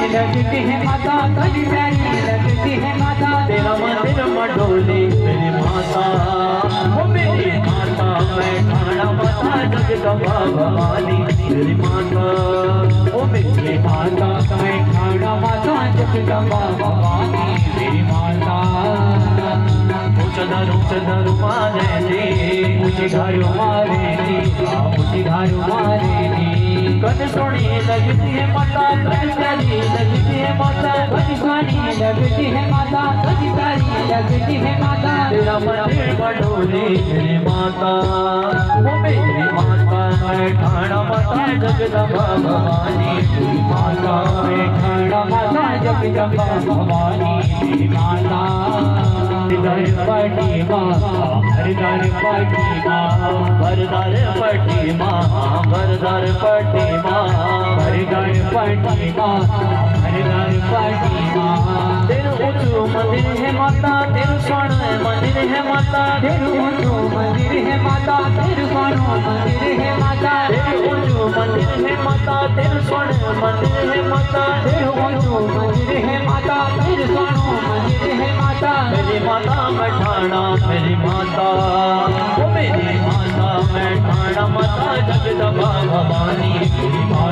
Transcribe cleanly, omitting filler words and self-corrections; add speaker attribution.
Speaker 1: लगती है माता, बड़ी प्यारी लगती है माता।
Speaker 2: तेरा मंदिर मडोले मेरी माता, ओ मेरी माता मैं ठाणा माता जगदम्बा भवानी मेरी माता,
Speaker 1: ओ मेरी माता मैं ठाणा माता जगदम्बा भवानी मेरी माता।
Speaker 2: ऊंच मारे नी,
Speaker 1: ऊंची घारू मारे नी, ऊंची घारू मारे नी।
Speaker 2: कद सोनी लगती है माता, कद प्यारी लगती है माता,
Speaker 1: बड़ी सोनी लगती है माता, बड़ी प्यारी लगती है माता।
Speaker 2: तेरा मंदिर मडोले मेरी माता, ओ मेरी माता मैं ठाणा माता जगदम्बा भवानी मेरी माता,
Speaker 1: मैं ठाणा माता जगदम्बा भवानी मेरी माता। हरिद्वार पटी माँ, हरिद्वार पटी माँ,
Speaker 2: भरदार पटी माँ, भरदार पटी माँ,
Speaker 1: हरिद्वार पटी माँ, हरिद्वार पटी माँ।
Speaker 2: तेरू ऊंचू मंदिर है माता, तेरू स्वर्ण मंदिर है माता,
Speaker 1: तेरू ऊंचू मंदिर है माता, तेरू स्वर्ण मंदिर है माता।
Speaker 2: तेरू ऊंचू मंदिर है माता, तेरू स्वर्ण मंदिर है माता,
Speaker 1: तेरू ऊंचू मंदिर है माता, तेरू स्वर्ण मंदिर है माता।
Speaker 2: मेरी माता मैं ठाणा मेरी माता, ओ मेरी माता मैं ठाणा माता जगदम्बा भवानी मेरी माता।